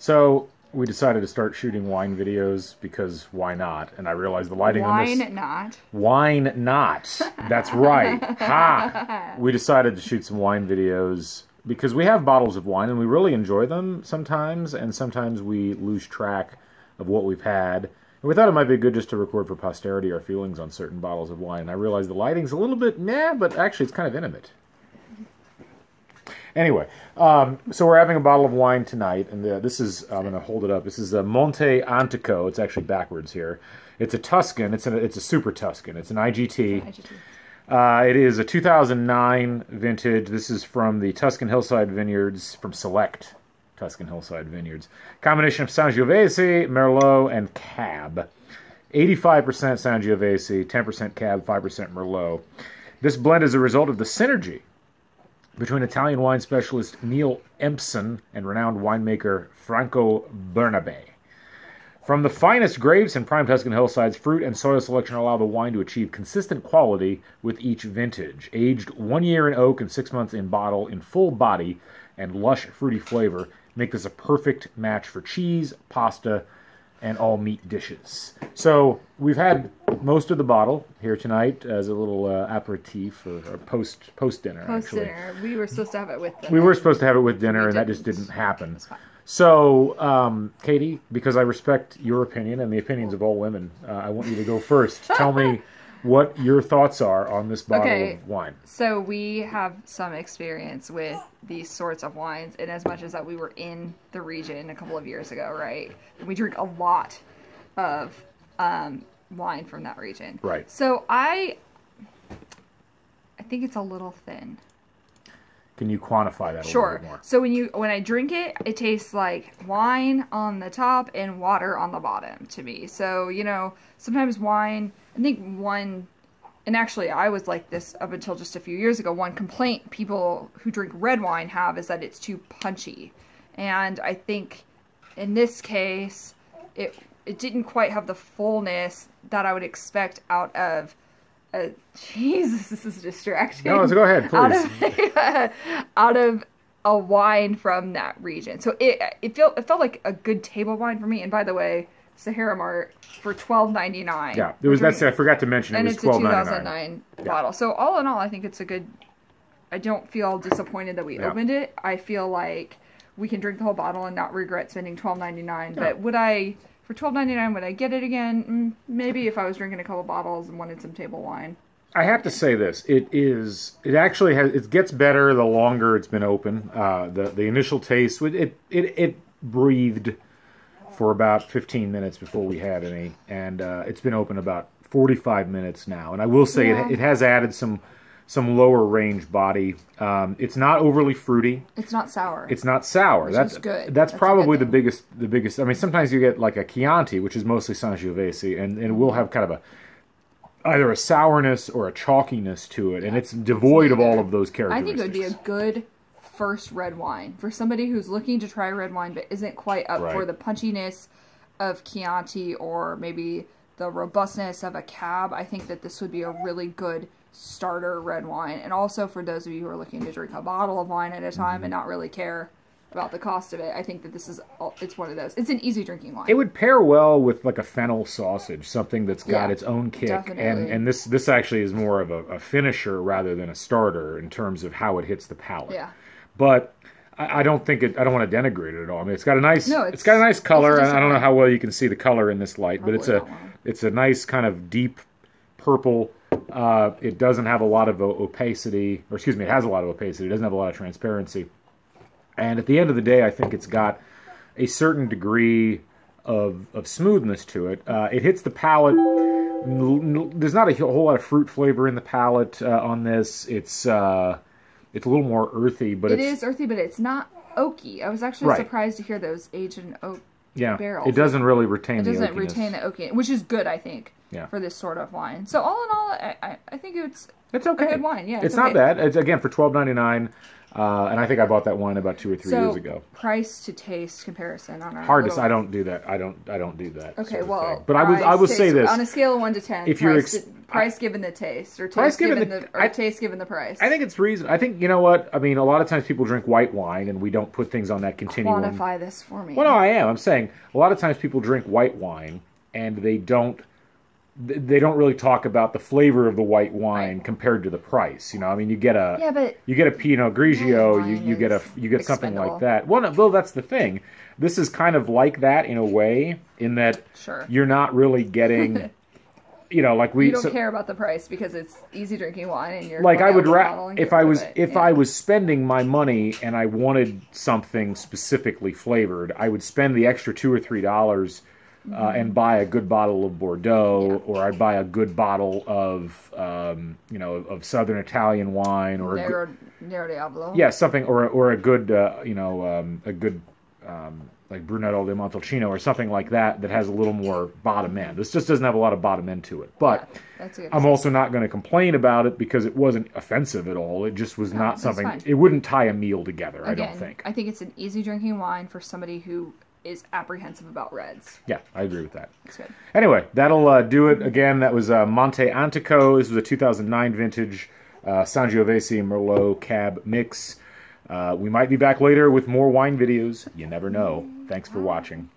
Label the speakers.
Speaker 1: So we decided to start shooting wine videos because why not? And I realized the lighting on this...
Speaker 2: Wine not.
Speaker 1: Wine not. That's right. Ha! We decided to shoot some wine videos because we have bottles of wine and we really enjoy them sometimes, and sometimes we lose track of what we've had. And we thought it might be good just to record for posterity our feelings on certain bottles of wine. And I realized the lighting's a little bit meh, but actually it's kind of intimate. Anyway, so we're having a bottle of wine tonight, and this is, I'm going to hold it up, this is a Monte Antico. It's actually backwards here. It's a Tuscan, it's a super Tuscan, it's an IGT. It is a 2009 vintage. This is from the Tuscan Hillside Vineyards, from Select Tuscan Hillside Vineyards. Combination of Sangiovese, Merlot, and Cab. 85% Sangiovese, 10% Cab, 5% Merlot. This blend is a result of the synergy between Italian wine specialist Neil Empson and renowned winemaker Franco Bernabe. From the finest grapes and prime Tuscan hillsides, fruit and soil selection allow the wine to achieve consistent quality with each vintage. Aged 1 year in oak and 6 months in bottle, in full body and lush fruity flavor, make this a perfect match for cheese, pasta, and all meat dishes. So we've had most of the bottle here tonight as a little aperitif or post dinner.
Speaker 2: Post dinner. We were supposed to have it with dinner.
Speaker 1: We were supposed to have it with dinner, and that just didn't happen. So, Katie, because I respect your opinion and the opinions of all women, I want you to go first. Tell me what your thoughts are on this bottle of wine.
Speaker 2: So we have some experience with these sorts of wines, in as much as that we were in the region a couple of years ago, right? We drink a lot of wine from that region.
Speaker 1: Right.
Speaker 2: So I think it's a little thin.
Speaker 1: Can you quantify that a little bit more?
Speaker 2: So when I drink it, it tastes like wine on the top and water on the bottom to me. So, you know, sometimes wine, I think one, and actually I was like this up until just a few years ago, one complaint people who drink red wine have is that it's too punchy. And I think in this case, it didn't quite have the fullness that I would expect out of Jesus, this is distracting.
Speaker 1: No, so go ahead, please.
Speaker 2: Out of a wine from that region. So it felt like a good table wine for me. And by the way, Sahara Mart for $12.99.
Speaker 1: Yeah, it was. That's, I forgot to mention it was $12.99.
Speaker 2: And it's a 2009 bottle. So all in all, I think it's a good. I don't feel disappointed that we opened it. I feel like we can drink the whole bottle and not regret spending $12.99. But would I? For $12.99, would I get it again? Maybe if I was drinking a couple bottles and wanted some table wine.
Speaker 1: I have to say this. It actually has, it gets better the longer it's been open. The initial taste, it breathed for about 15 minutes before we had any. And it's been open about 45 minutes now. And I will say it has added some lower range body. It's not overly fruity.
Speaker 2: It's not sour.
Speaker 1: It's not sour.
Speaker 2: That's good.
Speaker 1: That's probably the biggest. I mean, sometimes you get like a Chianti, which is mostly Sangiovese, and will have kind of either a sourness or a chalkiness to it, and it's devoid of all of those characteristics.
Speaker 2: I think it would be a good first red wine for somebody who's looking to try red wine but isn't quite up for the punchiness of Chianti or maybe the robustness of a Cab. I think that this would be a really good starter red wine. And also for those of you who are looking to drink a bottle of wine at a time and not really care about the cost of it, I think that this is, it's one of those. It's an easy drinking wine.
Speaker 1: It would pair well with like a fennel sausage, something that's got its own kick.
Speaker 2: Definitely.
Speaker 1: And this actually is more of a finisher rather than a starter in terms of how it hits the palate.
Speaker 2: Yeah.
Speaker 1: But I don't think it, I don't want to denigrate it at all. I mean, it's got a nice, it's got a nice color, and I don't know how well you can see the color in this light, but it's a nice kind of deep purple. It doesn't have a lot of opacity, or excuse me, it has a lot of opacity. It doesn't have a lot of transparency. And at the end of the day, I think it's got a certain degree of smoothness to it. It hits the palate. There's not a whole lot of fruit flavor in the palate on this. It's a little more earthy, but
Speaker 2: it is earthy, but it's not oaky. I was actually surprised to hear those aged in oak barrels.
Speaker 1: It doesn't really retain the oakiness.
Speaker 2: It doesn't retain the oakiness, which is good, I think. for this sort of wine. So all in all, I think it's
Speaker 1: okay.
Speaker 2: A good wine. Yeah,
Speaker 1: it's not bad. It's again for $12.99. And I think I bought that wine about 2 or 3 years ago.
Speaker 2: Price to taste comparison on our
Speaker 1: hardest. I don't do that. I don't do that.
Speaker 2: Okay, well,
Speaker 1: but I will say this
Speaker 2: on a scale of 1 to 10. If you're price given the taste, or taste given the price.
Speaker 1: I think it's reasonable. I think, you know what? I mean, a lot of times people drink white wine, and we don't put things on that continuum.
Speaker 2: Quantify this for me.
Speaker 1: Well, no, I am. I'm saying a lot of times people drink white wine, and they don't really talk about the flavor of the white wine compared to the price. You know, I mean, you get a Pinot Grigio, you get something like that. Well, that's the thing. This is kind of like that in a way, in that you're not really getting. You know, like
Speaker 2: you don't care about the price because it's easy drinking wine, and you're
Speaker 1: like I would if I was spending my money and I wanted something specifically flavored, I would spend the extra $2 or $3 and buy a good bottle of Bordeaux, or I'd buy a good bottle of of Southern Italian wine, or
Speaker 2: Nero Diavolo.
Speaker 1: Yeah, something, or a good like Brunello di Montalcino or something like that has a little more bottom end. This just doesn't have a lot of bottom end to it. But I'm also not going to complain about it because it wasn't offensive at all. It just was not something. It wouldn't tie a meal together. Again, I don't think.
Speaker 2: I think it's an easy drinking wine for somebody who is apprehensive about reds.
Speaker 1: Yeah, I agree with that.
Speaker 2: That's good.
Speaker 1: Anyway, that'll do it. Again, that was Monte Antico. This was a 2009 vintage Sangiovese Merlot Cab mix. We might be back later with more wine videos. You never know. Thanks for watching.